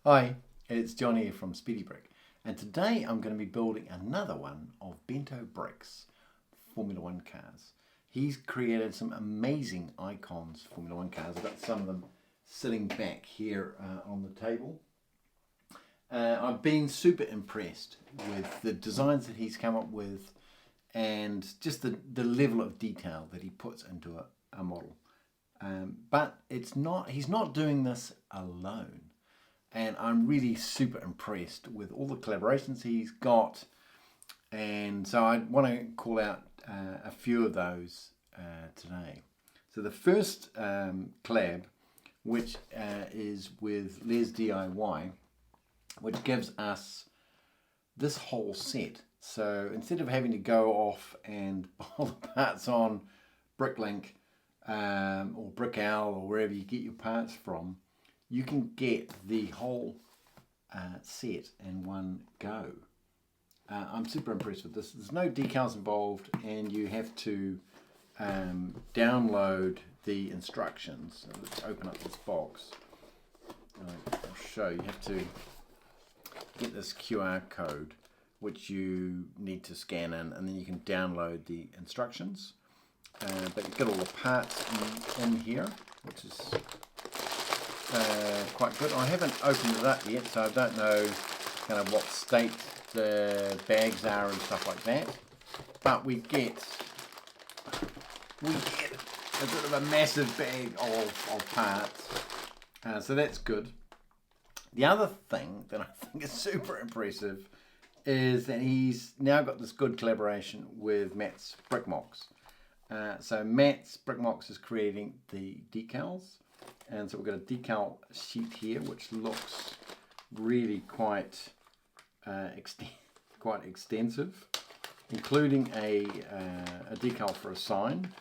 Hi, it's John here from Speedy Brick, and today I'm going to be building another one of Bento Brick's Formula One cars. He's created some amazing icons Formula One cars. I've got some of them sitting back here on the table. I've been super impressed with the designs that he's come up with and just the level of detail that he puts into a model. But he's not doing this alone. And I'm really super impressed with all the collaborations he's got. And so I want to call out a few of those today. So the first collab, which is with LesDIY, which gives us this whole set. So instead of having to go off and buy the parts on Bricklink or Brick Owl or wherever you get your parts from, you can get the whole set in one go. I'm super impressed with this. There's no decals involved, and you have to download the instructions. So let's open up this box. I'll show you. You have to get this QR code, which you need to scan in, and then you can download the instructions. But you've got all the parts in here, which is quite good. I haven't opened it up yet, so I don't know kind of what state the bags are and stuff like that. But we get a bit of a massive bag of parts, so that's good. The other thing that I think is super impressive is that he's now got this good collaboration with Matt's Brick MOCs. So Matt's Brick MOCs is creating the decals. And so we've got a decal sheet here, which looks really quite extensive, including a decal for a sign,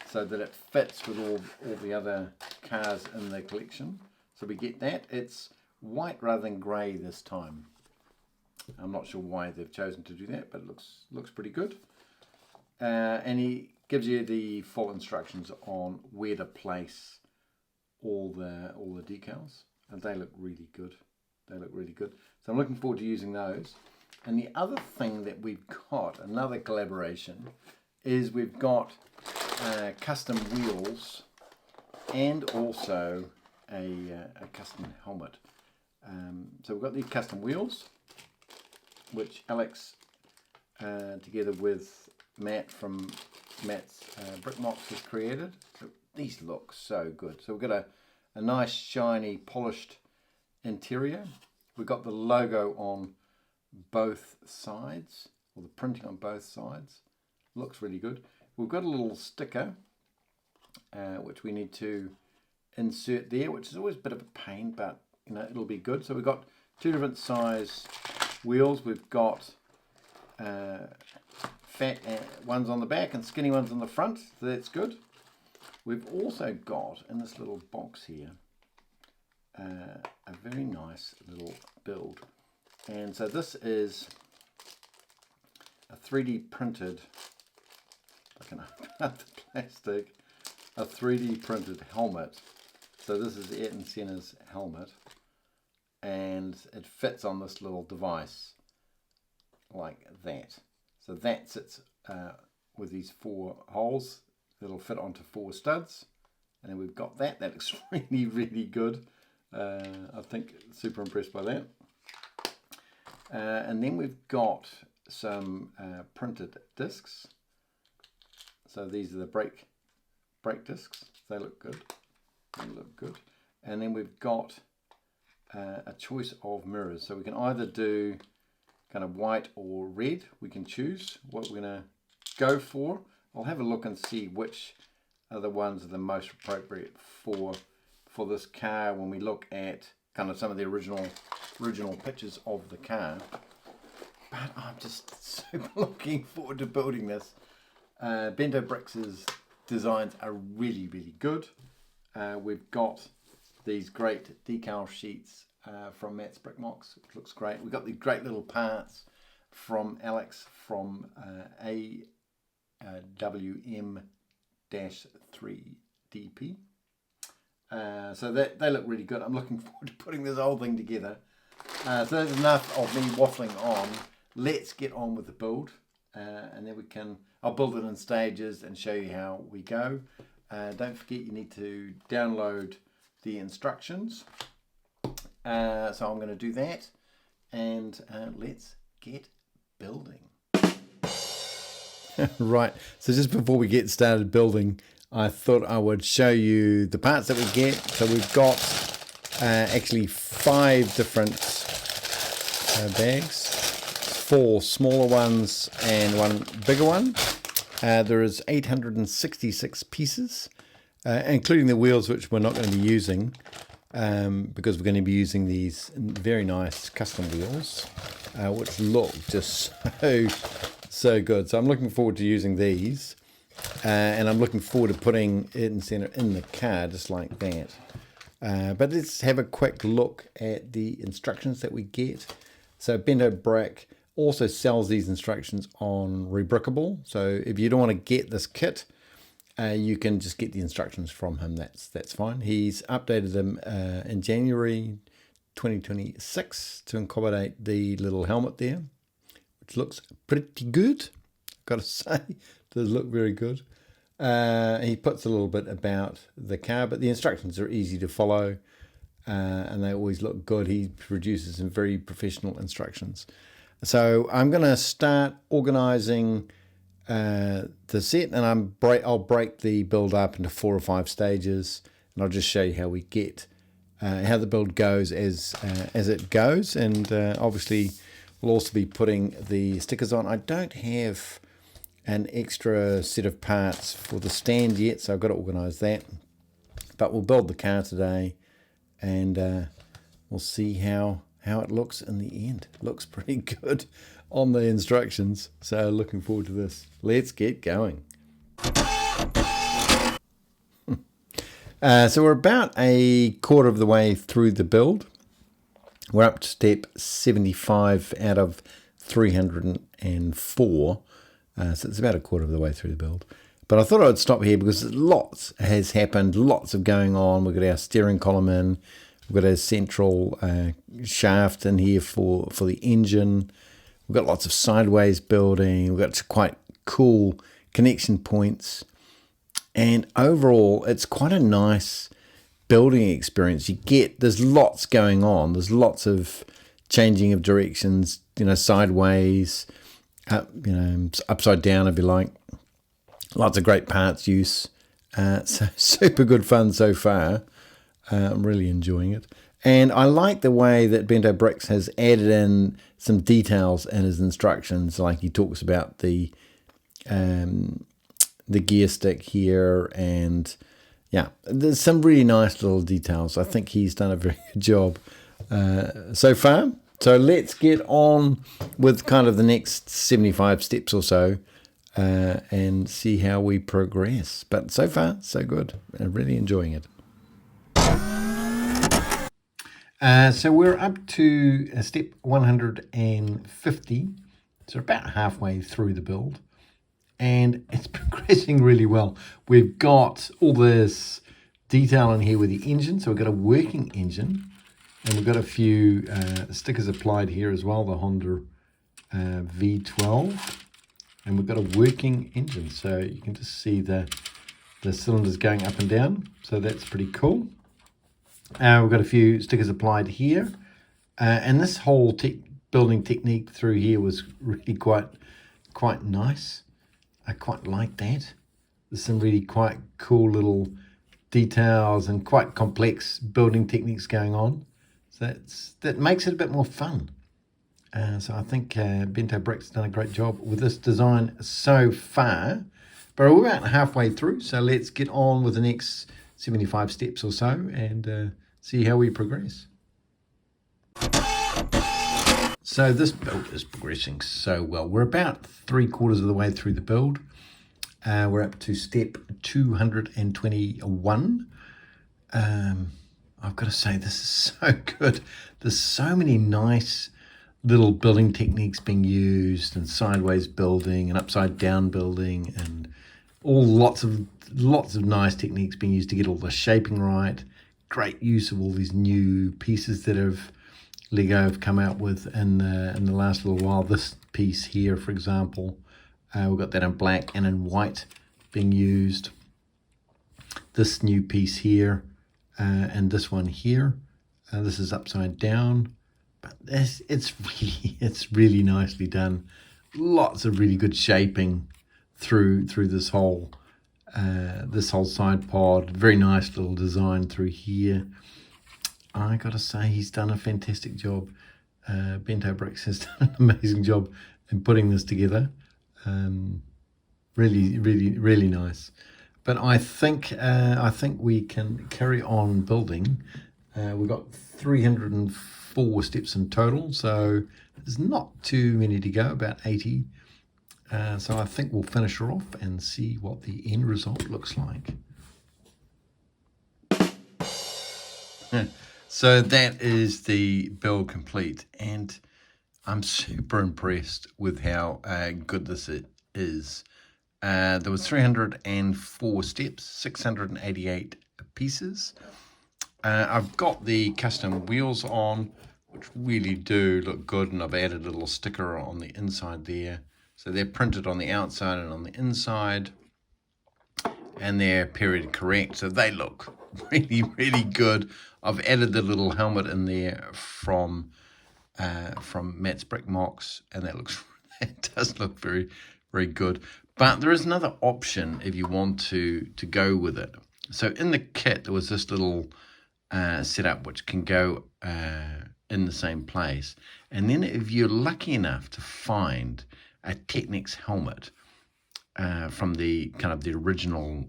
so that it fits with all the other cars in the collection. So we get that. It's white rather than grey this time. I'm not sure why they've chosen to do that, but it looks pretty good. And he gives you the full instructions on where to place all the decals, and they look really good. So I'm looking forward to using those. And the other thing that we've got, another collaboration, is we've got custom wheels and also a custom helmet. So we've got these custom wheels, which Alex, together with Matt from Matt's Brick MOCs, has created. So these look so good. So we've got a nice shiny polished interior. We've got the logo on both sides, or the printing on both sides. Looks really good. We've got a little sticker which we need to insert there, which is always a bit of a pain, but you know, it'll be good. So we've got two different size wheels. We've got fat ones on the back and skinny ones on the front, so that's good. We've also got in this little box here a very nice little build, and so this is a 3D printed, I can open up the plastic, a 3D printed helmet. So this is Ayrton Senna's helmet, and it fits on this little device like that. So that sits with these 4 holes. It'll fit onto 4 studs, and then we've got that. That looks really good. I think super impressed by that. And then we've got some printed discs. So these are the brake discs. They look good. And then we've got a choice of mirrors. So we can either do kind of white or red. We can choose what we're going to go for. I'll have a look and see which are the ones that are the most appropriate for this car when we look at kind of some of the original pictures of the car. But I'm just super looking forward to building this. Bento Brick's designs are really good. We've got these great decal sheets from Matt's Brick MOCs, which looks great. We've got the great little parts from Alex from AWM-3DP. So they look really good. I'm looking forward to putting this whole thing together. So that's enough of me waffling on. Let's get on with the build, and then I'll build it in stages and show you how we go. Don't forget you need to download the instructions. So I'm going to do that, and let's get building. Right, so just before we get started building, I thought I would show you the parts that we get. So we've got actually 5 different bags, 4 smaller ones and 1 bigger one. There is 866 pieces, including the wheels, which we're not going to be using because we're going to be using these very nice custom wheels, which look just so good. So I'm looking forward to using these. And I'm looking forward to putting it in the car just like that. But let's have a quick look at the instructions that we get. So Bento Brick also sells these instructions on Rebrickable. So if you don't want to get this kit, you can just get the instructions from him. That's fine. He's updated them in January 2026 to accommodate the little helmet there, which looks pretty good, gotta say. Does look very good. He puts a little bit about the car, but the instructions are easy to follow, and they always look good. He produces some very professional instructions. So I'm going to start organizing the set, and I'll break the build up into 4 or 5 stages, and I'll just show you how we get how the build goes as it goes. And obviously we'll also be putting the stickers on. I don't have an extra set of parts for the stand yet, so I've got to organize that, but we'll build the car today, and we'll see how it looks in the end. It looks pretty good on the instructions, so looking forward to this. Let's get going. So we're about a quarter of the way through the build. We're up to step 75 out of 304. So it's about a quarter of the way through the build. But I thought I would stop here because lots has happened, lots of going on. We've got our steering column in, we've got our central shaft in here for the engine. We've got lots of sideways building. We've got quite cool connection points. And overall, it's quite a nice building experience. There's lots going on. There's lots of changing of directions, sideways, upside down if you like. Lots of great parts use. So super good fun so far. I'm really enjoying it. And I like the way that Bento Bricks has added in some details in his instructions. Like he talks about the gear stick here, and yeah, there's some really nice little details. I think he's done a very good job so far. So let's get on with kind of the next 75 steps or so and see how we progress. But so far, so good. I'm really enjoying it. So we're up to step 150. So about halfway through the build. And it's progressing really well. We've got all this detail in here with the engine. So we've got a working engine. And we've got a few stickers applied here as well, the Honda V12. And we've got a working engine, so you can just see the cylinders going up and down. So that's pretty cool. We've got a few stickers applied here. And this whole building technique through here was really quite nice. I quite like that. There's some really quite cool little details and quite complex building techniques going on. So that makes it a bit more fun. So I think Bento Brick's done a great job with this design so far. But we're about halfway through, so let's get on with the next 75 steps or so and see how we progress. So this build is progressing so well. We're about 3/4 of the way through the build. We're up to step 221. I've got to say, this is so good. There's so many nice little building techniques being used, and sideways building and upside down building, and lots of nice techniques being used to get all the shaping right, great use of all these new pieces that Lego have come out with in the last little while. This piece here, for example, we've got that in black and in white being used. This new piece here and this one here. This is upside down, but it's really nicely done. Lots of really good shaping through this whole side pod. Very nice little design through here. I gotta say, he's done a fantastic job. Bento Brick has done an amazing job in putting this together. Really nice. But I think we can carry on building. We've got 304 steps in total, so there's not too many to go, about 80. So I think we'll finish her off and see what the end result looks like. So that is the build complete, and I'm super impressed with how good this is. There was 304 steps, 688 pieces. I've got the custom wheels on, which really do look good, and I've added a little sticker on the inside there. So they're printed on the outside and on the inside, and they're period correct, so they look really good. I've added the little helmet in there from Matt's Brick MOCs, and that does look very good. But there is another option if you want to go with it. So in the kit there was this little setup which can go in the same place, and then if you're lucky enough to find a Technics helmet from the kind of the original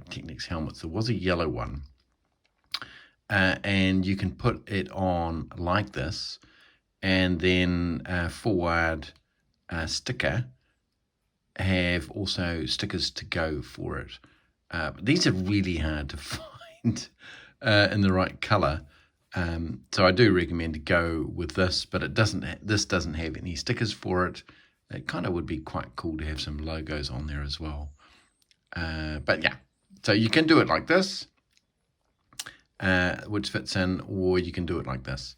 Technics helmets, there was a yellow one, and you can put it on like this, and then forward sticker have also stickers to go for it. These are really hard to find in the right color, so I do recommend to go with this, but this doesn't have any stickers for it. It kind of would be quite cool to have some logos on there as well. But yeah, so you can do it like this, which fits in, or you can do it like this.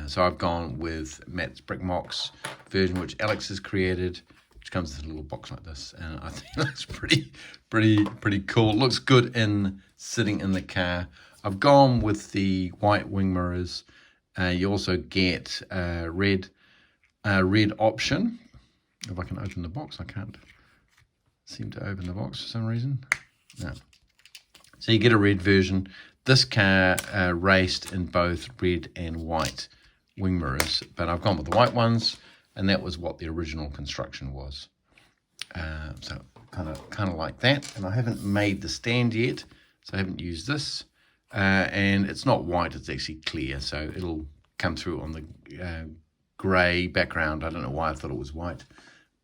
So I've gone with Matt's Brick MOCs version, which Alex has created, which comes in a little box like this, and I think it looks pretty cool. It looks good in sitting in the car. I've gone with the white wing mirrors. You also get a red option. If I can open the box, I can't seem to open the box for some reason. No. So you get a red version. This car raced in both red and white wing mirrors, but I've gone with the white ones, and that was what the original construction was. So kind of like that. And I haven't made the stand yet, so I haven't used this. And it's not white, it's actually clear, so it'll come through on the grey background. I don't know why I thought it was white,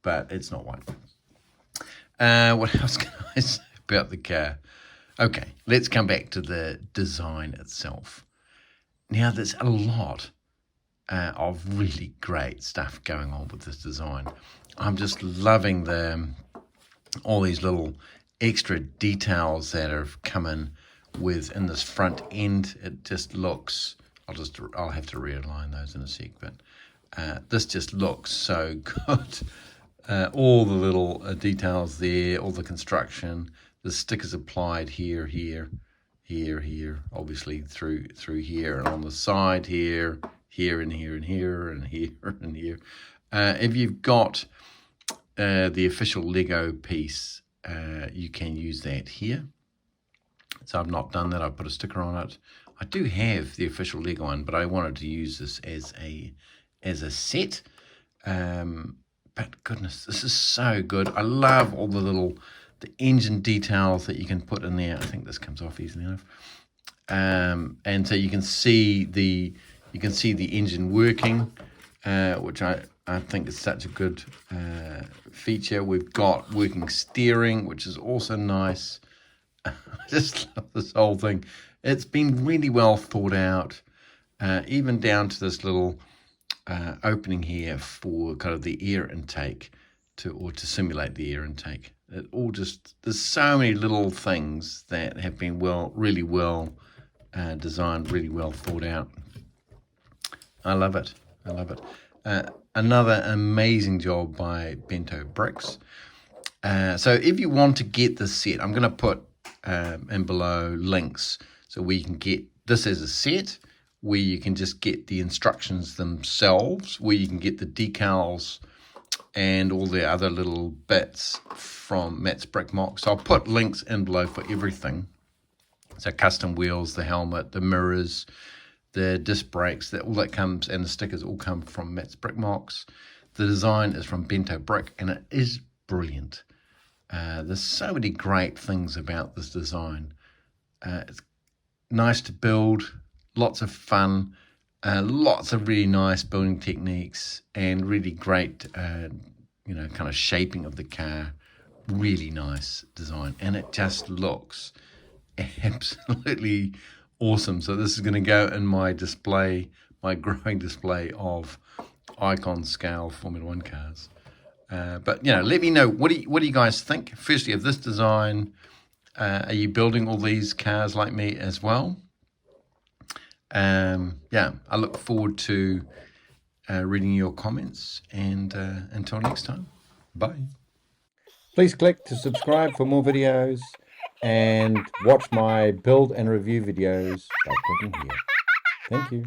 but it's not white. What else can I say about the car? Okay, let's come back to the design itself. Now, there's a lot of really great stuff going on with this design. I'm just loving all these little extra details that have come in in this front end. It just looks, I'll have to realign those in a sec, but this just looks so good. All the little details there, all the construction, the stickers applied here, obviously through here, and on the side here, and here, and here, and here, and here. If you've got the official Lego piece, you can use that here. So I've not done that. I've put a sticker on it. I do have the official Lego one, but I wanted to use this as a set. But goodness, this is so good. I love all the engine details that you can put in there. I think this comes off easily enough. And so you can see the engine working, which I think is such a good feature. We've got working steering, which is also nice. I just love this whole thing. It's been really well thought out, even down to this little opening here for kind of the air intake to simulate the air intake. There's so many little things that have been really well design, really well thought out. I love it. I love it. Another amazing job by Bento Bricks. So if you want to get this set, I'm going to put in below links so we can get this as a set, where you can just get the instructions themselves, where you can get the decals and all the other little bits from Matt's Brick MOC. So I'll put links in below for everything. So custom wheels, the helmet, the mirrors, the disc brakes, all that comes, and the stickers all come from Matt's Brick MOCs. The design is from Bento Brick, and it is brilliant. There's so many great things about this design. It's nice to build, lots of fun, lots of really nice building techniques, and really great, kind of shaping of the car. Really nice design, and it just looks absolutely awesome. So this is going to go in my display, my growing display of icon scale Formula One cars. But let me know, what do you guys think? Firstly, of this design, are you building all these cars like me as well? I look forward to reading your comments, and until next time, bye. Please click to subscribe for more videos, and watch my build and review videos by clicking here. Thank you.